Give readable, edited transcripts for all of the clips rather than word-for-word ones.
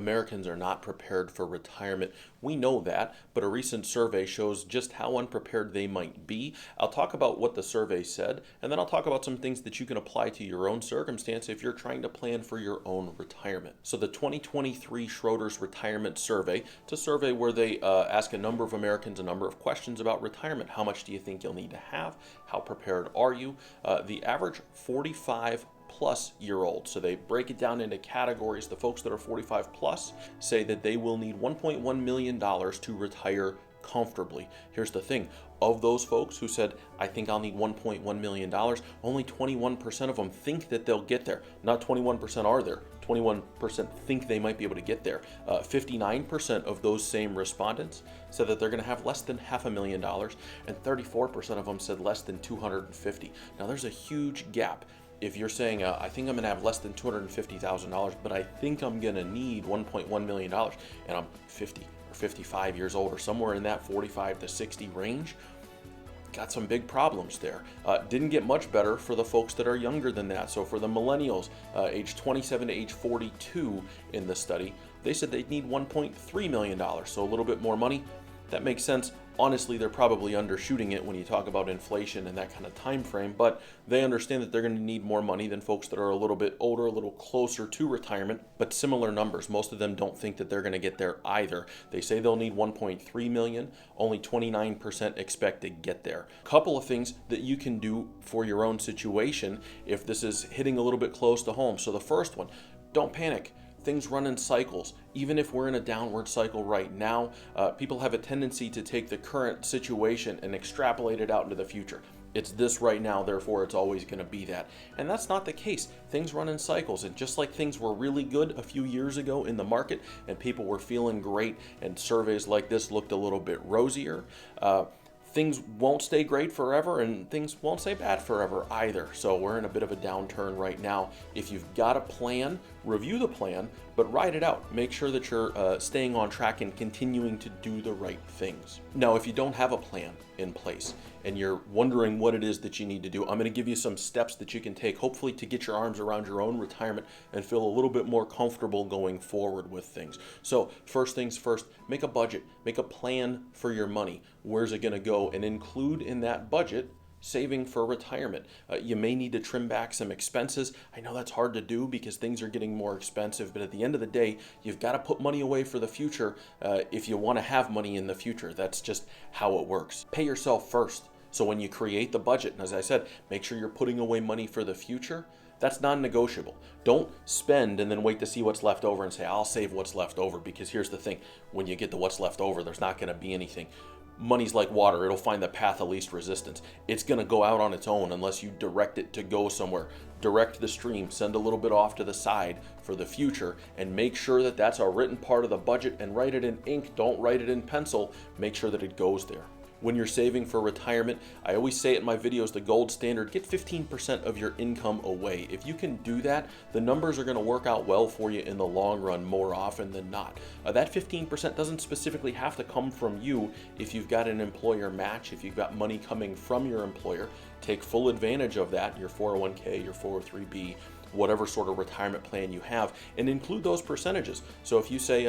Americans are not prepared for retirement. We know that, but a recent survey shows just how unprepared they might be. I'll talk about what the survey said, and then I'll talk about some things that you can apply to your own circumstance if you're trying to plan for your own retirement. So the 2023 Schroders Retirement Survey, it's a survey where they ask a number of Americans a number of questions about retirement. How much do you think you'll need to have? How prepared are you? The average 45-plus-year-old. So they break it down into categories. The folks that are 45 plus say that they will need $1.1 million to retire comfortably. Here's the thing. Of those folks who said, I think I'll need $1.1 million, only 21% of them think that they'll get there. Not 21% are there. 21% think they might be able to get there. 59% of those same respondents said that they're going to have less than $500,000, and 34% of them said less than $250,000. Now there's a huge gap. If you're saying, I think I'm going to have less than $250,000, but I think I'm going to need $1.1 million, and I'm 50 or 55 years old, or somewhere in that 45 to 60 range, got some big problems there. Didn't get much better for the folks that are younger than that. So for the millennials, age 27 to age 42 in the study, they said they'd need $1.3 million, so a little bit more money. That makes sense. Honestly, they're probably undershooting it when you talk about inflation and that kind of time frame, but they understand that they're going to need more money than folks that are a little bit older, a little closer to retirement, but similar numbers. Most of them don't think that they're going to get there either. They say they'll need 1.3 million, only 29% expect to get there. A couple of things that you can do for your own situation if this is hitting a little bit close to home. So the first one, don't panic. Things run in cycles. Even if we're in a downward cycle right now, people have a tendency to take the current situation and extrapolate it out into the future. It's this right now, therefore it's always going to be that. And that's not the case. Things run in cycles, and just like things were really good a few years ago in the market and people were feeling great and surveys like this looked a little bit rosier, things won't stay great forever, and things won't stay bad forever either. So we're in a bit of a downturn right now. If you've got a plan, review the plan, but ride it out. Make sure that you're staying on track and continuing to do the right things. Now, if you don't have a plan in place and you're wondering what it is that you need to do, I'm going to give you some steps that you can take, hopefully to get your arms around your own retirement and feel a little bit more comfortable going forward with things. So first things first, make a budget, make a plan for your money. Where's it going to go? And include in that budget saving for retirement. You may need to trim back some expenses. I know that's hard to do because things are getting more expensive, but at the end of the day, you've got to put money away for the future if you want to have money in the future. That's just how it works. Pay yourself first. So when you create the budget, and as I said, make sure you're putting away money for the future. That's non-negotiable. Don't spend and then wait to see what's left over and say, I'll save what's left over, because here's the thing. When you get to what's left over, there's not going to be anything. Money's like water. It'll find the path of least resistance. It's going to go out on its own unless you direct it to go somewhere. Direct the stream, send a little bit off to the side for the future, and make sure that that's a written part of the budget, and write it in ink. Don't write it in pencil. Make sure that it goes there. When you're saving for retirement, I always say it in my videos, the gold standard, get 15% of your income away. If you can do that, the numbers are going to work out well for you in the long run more often than not. That 15% doesn't specifically have to come from you. If you've got an employer match, if you've got money coming from your employer, take full advantage of that, your 401k, your 403b, whatever sort of retirement plan you have, and include those percentages. So if you say,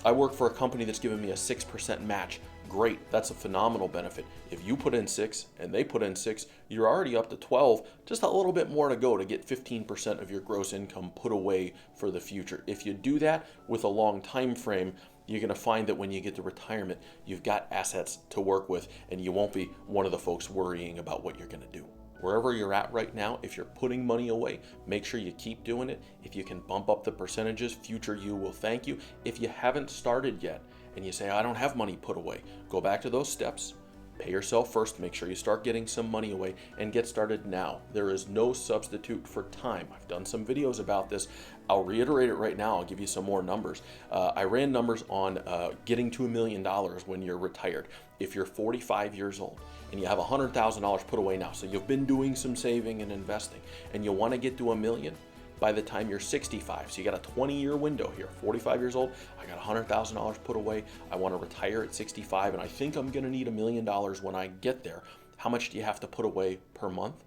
I work for a company that's giving me a 6% match, great, that's a phenomenal benefit. If you put in 6 and they put in 6, you're already up to 12, just a little bit more to go to get 15% of your gross income put away for the future. If you do that with a long time frame, you're going to find that when you get to retirement, you've got assets to work with, and you won't be one of the folks worrying about what you're going to do. Wherever you're at right now, if you're putting money away, make sure you keep doing it. If you can bump up the percentages, future you will thank you. If you haven't started yet and you say, I don't have money put away, go back to those steps. Pay yourself first, make sure you start getting some money away, and get started now. There is no substitute for time. I've done some videos about this. I'll reiterate it right now. I'll give you some more numbers. I ran numbers on getting to $1 million when you're retired. If you're 45 years old and you have $100,000 put away now, so you've been doing some saving and investing, and you want to get to $1 million by the time you're 65. So you got a 20-year window here. 45 years old, I got $100,000 put away. I want to retire at 65, and I think I'm going to need $1 million when I get there. How much do you have to put away per month?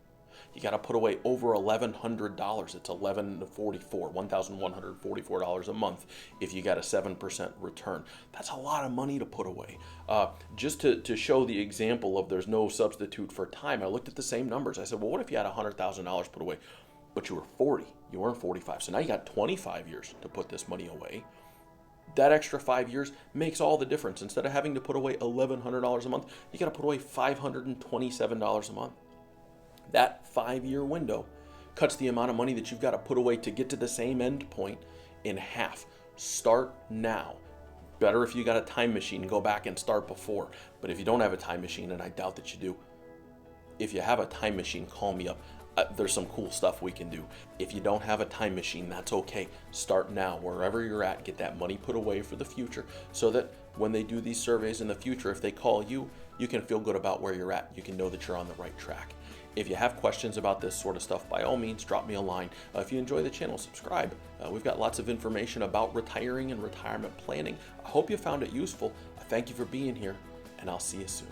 you got to put away over $1,100. It's $1,144 a month if you got a 7% return. That's a lot of money to put away. Just to show the example of there's no substitute for time, I looked at the same numbers. I said, well, what if you had $100,000 put away, but you were 40, you weren't 45. So now you got 25 years to put this money away. That extra 5 years makes all the difference. Instead of having to put away $1,100 a month, you got to put away $527 a month. That 5-year window cuts the amount of money that you've got to put away to get to the same end point in half. Start now. Better if you got a time machine, go back and start before. But if you don't have a time machine, and I doubt that you do, if you have a time machine, call me up. There's some cool stuff we can do. If you don't have a time machine, that's okay. Start now, wherever you're at. Get that money put away for the future so that when they do these surveys in the future, if they call you, you can feel good about where you're at. You can know that you're on the right track. If you have questions about this sort of stuff, by all means, drop me a line. If you enjoy the channel, subscribe. We've got lots of information about retiring and retirement planning. I hope you found it useful. Thank you for being here, and I'll see you soon.